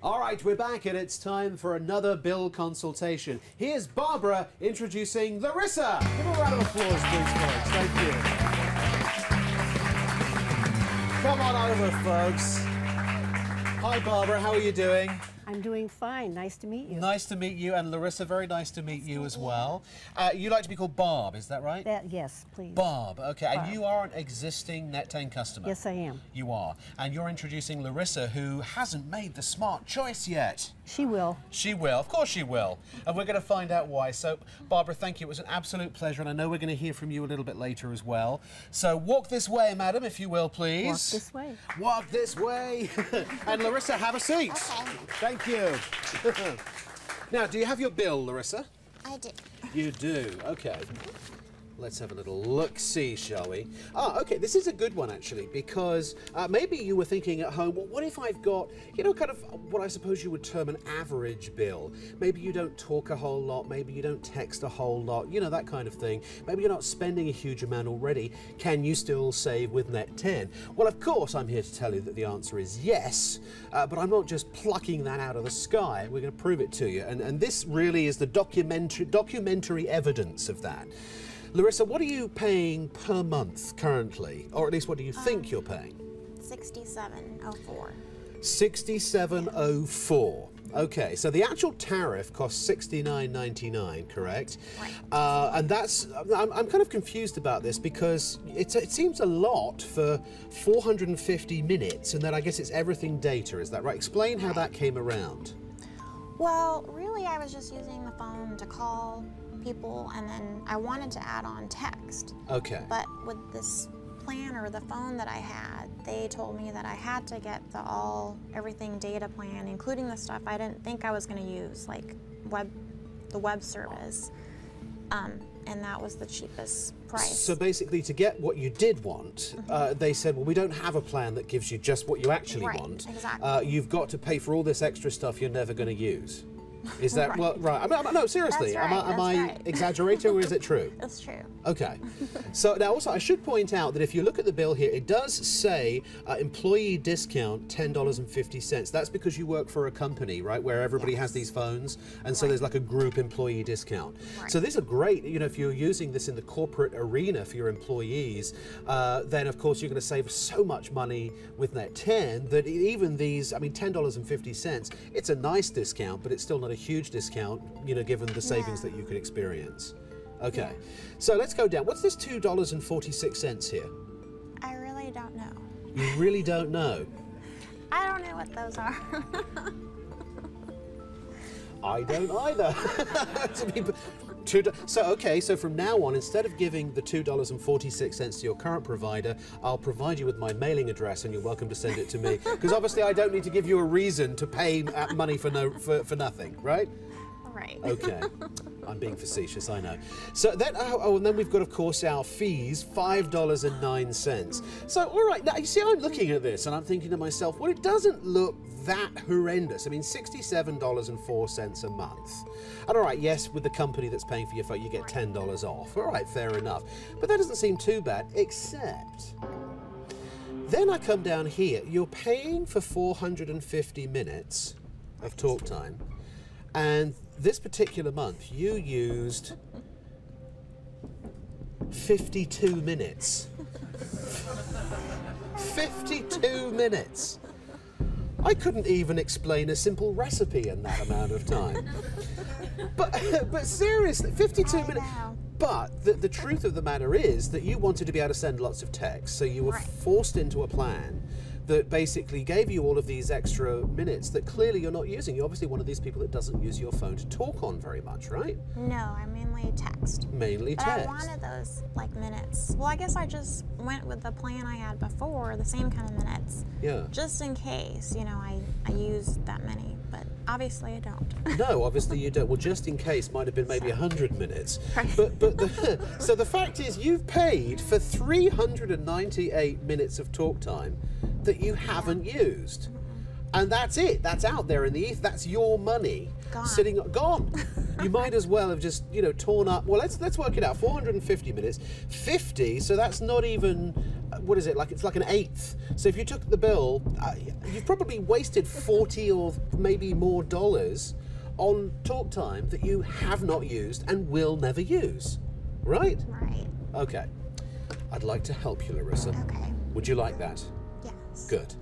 All right, we're back and it's time for another bill consultation. Here's Barbara introducing Larissa. Give a round of applause, please, folks. Thank you. Come on over, folks. Hi, Barbara. How are you doing? I'm doing fine. Nice to meet you. Nice to meet you, and Larissa, very nice to meet you as well. You like to be called Barb, is that right? Yes, please. Barb, okay. Barb. And you are an existing NET10 customer? Yes, I am. You are. And you're introducing Larissa, who hasn't made the smart choice yet. She will. She will. Of course she will. And we're going to find out why. So, Barbara, thank you. It was an absolute pleasure, and I know we're going to hear from you a little bit later as well. So, walk this way, madam, if you will, please. Walk this way. Walk this way. And Larissa, have a seat. Okay. Thank you. Now, do you have your bill, Larissa? I do. You do. Okay. Let's have a little look-see, shall we? Ah, okay, this is a good one, actually, because maybe you were thinking at home, well, what if I've got, you know, kind of what I suppose you would term an average bill? Maybe you don't talk a whole lot, maybe you don't text a whole lot, you know, that kind of thing. Maybe you're not spending a huge amount already. Can you still save with NET10? Well, of course, I'm here to tell you that the answer is yes, but I'm not just plucking that out of the sky. We're going to prove it to you, and this really is the documentary evidence of that. Larissa, what are you paying per month currently? Or at least what do you think you're paying? $67.04. $67.04. Okay, so the actual tariff costs $69.99, correct? Right. And that's, I'm kind of confused about this because it seems a lot for 450 minutes, and then I guess it's everything data, is that right? Explain how that came around. Well, really, I was just using the phone to call people, and then I wanted to add on text. Okay. But with this plan or the phone that I had, they told me that I had to get the everything data plan, including the stuff I didn't think I was going to use, like the web service. And that was the cheapest price. So basically, to get what you did want, they said, well, we don't have a plan that gives you just what you actually want. Exactly. You've got to pay for all this extra stuff you're never going to use. Is that right? Well, right. I mean, no, seriously. That's right, am I exaggerating, or is it true? That's true. Okay. So now also I should point out that if you look at the bill here, it does say employee discount $10.50. That's because you work for a company, right, where everybody has these phones, and so there's like a group employee discount. Right. So these are great. You know, if you're using this in the corporate arena for your employees, then of course you're going to save so much money with NET10 that even these, I mean, $10.50, it's a nice discount, but it's still not a huge discount, you know, given the savings that you could experience. Okay, so let's go down. What's this $2.46 here? I really don't know. You really don't know? I don't know what those are. I don't either. So from now on, instead of giving the $2.46 to your current provider, I'll provide you with my mailing address, and you're welcome to send it to me. Because obviously I don't need to give you a reason to pay money for nothing, right? Right. Okay. I'm being facetious, I know. So then, and then we've got, of course, our fees, $5.09. So, all right, now you see, I'm looking at this and I'm thinking to myself, well, it doesn't look that horrendous. I mean, $67.04 a month. And all right, yes, with the company that's paying for your phone, you get $10 off. All right, fair enough. But that doesn't seem too bad, except then I come down here. You're paying for 450 minutes of talk time, and this particular month you used 52 minutes. 52 minutes. I couldn't even explain a simple recipe in that amount of time. But seriously, 52 minutes. But the truth of the matter is that you wanted to be able to send lots of text, so you were forced into a plan that basically gave you all of these extra minutes that clearly you're not using. You're obviously one of these people that doesn't use your phone to talk on very much, right? No, I mainly text. Mainly but text. I wanted those, like, minutes. Well, I guess I just went with the plan I had before, the same kind of minutes. Yeah. Just in case, you know, I used that many, but obviously I don't. No, obviously you don't. Well, just in case might have been maybe 100 minutes. Right. So the fact is you've paid for 398 minutes of talk time that you haven't used. And that's it. That's out there in the ether. That's your money. Gone. Gone. You might as well have just, you know, torn up. Well, let's work it out. 450 minutes, 50. So that's not even what is it, like it's like an eighth. So if you took the bill, you've probably wasted 40 or maybe more dollars on talk time that you have not used and will never use, right? Right. Okay. I'd like to help you, Larissa. Okay. Would you like that? Yes. Good.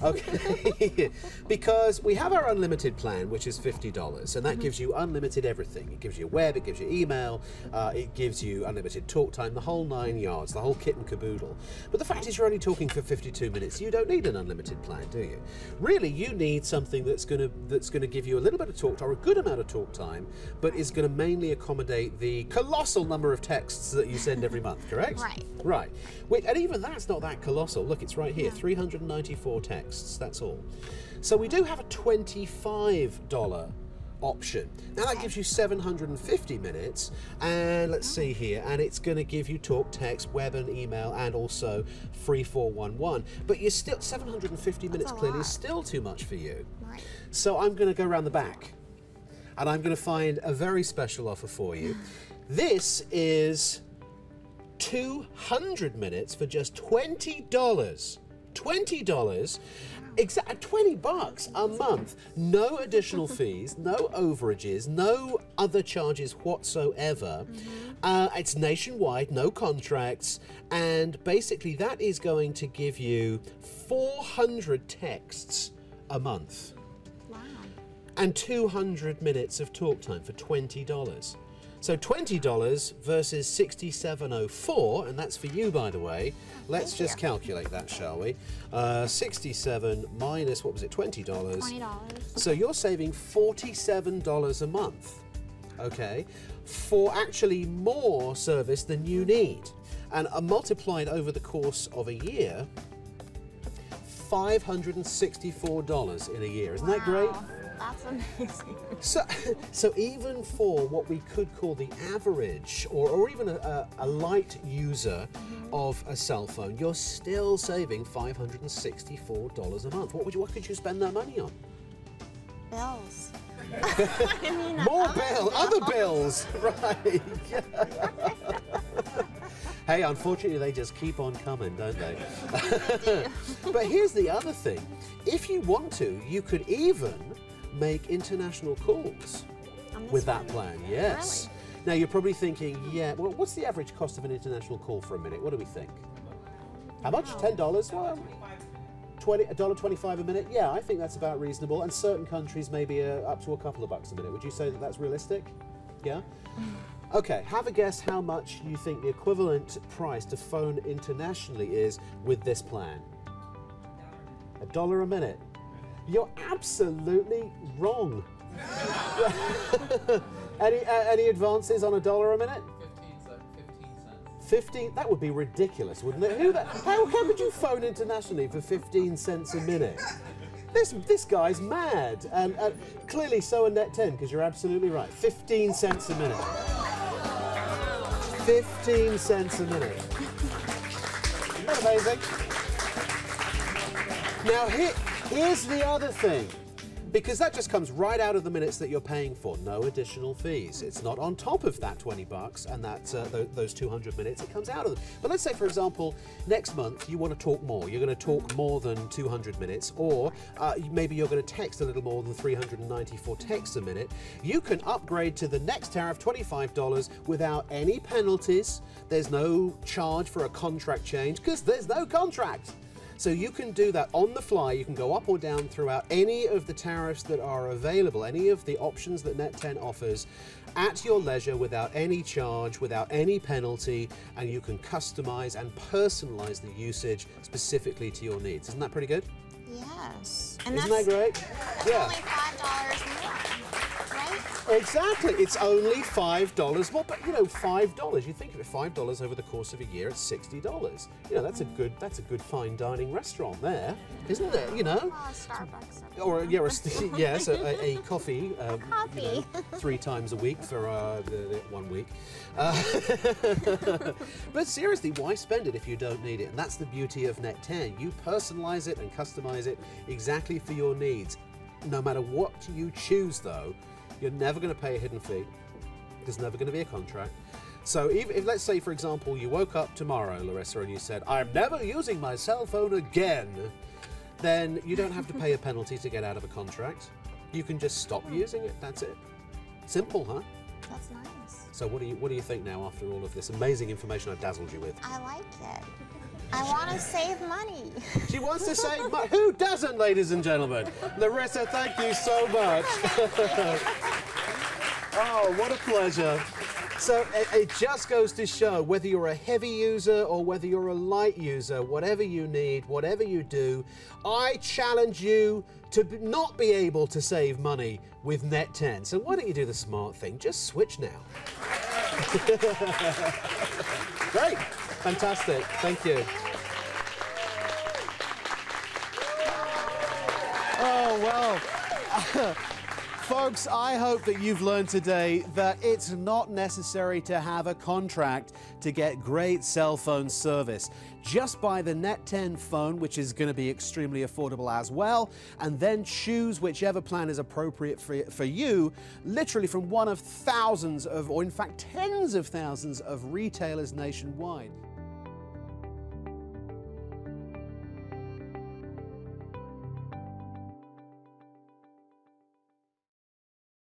Okay, because we have our unlimited plan, which is $50, and that gives you unlimited everything. It gives you web, it gives you email, it gives you unlimited talk time, the whole 9 yards, the whole kit and caboodle. But the fact is you're only talking for 52 minutes. You don't need an unlimited plan, do you? Really, you need something that's gonna give you a little bit of talk time, or a good amount of talk time, but is gonna mainly accommodate the colossal number of texts that you send every month, correct? Right. Right. Wait, and even that's not that colossal. Look, it's right here, 394 texts, that's all. So we do have a $25 option. Now that gives you 750 minutes, and let's see here, and it's going to give you talk, text, web and email, and also free 411. But you're still, 750 minutes clearly is still too much for you. Right. So I'm going to go around the back, and I'm going to find a very special offer for you. This is 200 minutes for just $20. $20, exactly $20 a month. No additional fees, no overages, no other charges whatsoever. It's nationwide, no contracts, and basically that is going to give you 400 texts a month. Wow. And 200 minutes of talk time for $20. So $20 versus $67.04, and that's for you, by the way. Let's just calculate that, shall we? 67 minus, what was it, $20? $20. So you're saving $47 a month, okay, for actually more service than you need. And multiplied over the course of a year, $564 in a year. Isn't that great? That's amazing. So even for what we could call the average or even a light user of a cell phone, you're still saving $564 a month. What could you spend that money on? Bills. More other bills, right? Hey, unfortunately, they just keep on coming, don't they? But here's the other thing. If you want to, you could even make international calls with that plan, yes. Really? Now, you're probably thinking, yeah, well, what's the average cost of an international call for a minute? What do we think? How much? $10? Well, $1.25 a minute? Yeah, I think that's about reasonable. And certain countries maybe up to a couple of bucks a minute. Would you say that that's realistic? Yeah? Okay, have a guess how much you think the equivalent price to phone internationally is with this plan. $1 a minute. You're absolutely wrong. Any advances on $1 a minute? 15? That would be ridiculous, wouldn't it? How could you phone internationally for 15 cents a minute? This guy's mad, and clearly so are NET10, because you're absolutely right. 15 cents a minute. 15 cents a minute. Isn't that amazing? Now here's the other thing, because that just comes right out of the minutes that you're paying for. No additional fees. It's not on top of that $20 and those 200 minutes. It comes out of them. But let's say, for example, next month you want to talk more. You're going to talk more than 200 minutes, or maybe you're going to text a little more than 394 texts a minute. You can upgrade to the next tariff, $25, without any penalties. There's no charge for a contract change, because there's no contract. So you can do that on the fly. You can go up or down throughout any of the tariffs that are available, any of the options that NET10 offers, at your leisure, without any charge, without any penalty, and you can customize and personalize the usage specifically to your needs. Isn't that pretty good? Yes. And Isn't that great? That's Yeah. only $5 more, right? Exactly. It's only $5 more, but you know, $5. You think of it, $5 over the course of a year, it's $60. You know, that's a good fine dining restaurant there, isn't it? You know. Oh, Starbucks. Or yeah, yes, a coffee. Coffee. You know, 3 times a week for the 1 week. But seriously, why spend it if you don't need it? And that's the beauty of NET10. You personalize it and customize it exactly for your needs. No matter what you choose, though, you're never going to pay a hidden fee. There's never going to be a contract. So if let's say, for example, you woke up tomorrow, Larissa, and you said, I'm never using my cell phone again, then you don't have to pay a penalty to get out of a contract. You can just stop using it. That's it. Simple, huh? That's nice. So what do you think now after all of this amazing information I've dazzled you with? I like it. I want to save money. She wants to save money. Who doesn't, ladies and gentlemen? Larissa, thank you so much. Oh, what a pleasure. So it just goes to show, whether you're a heavy user or whether you're a light user, whatever you need, whatever you do, I challenge you to not be able to save money with NET10. So why don't you do the smart thing? Just switch now. Great. Fantastic. Thank you. Oh, well. Folks, I hope that you've learned today that it's not necessary to have a contract to get great cell phone service. Just buy the NET10 phone, which is going to be extremely affordable as well, and then choose whichever plan is appropriate for you, literally from one of thousands of, or in fact tens of thousands of retailers nationwide.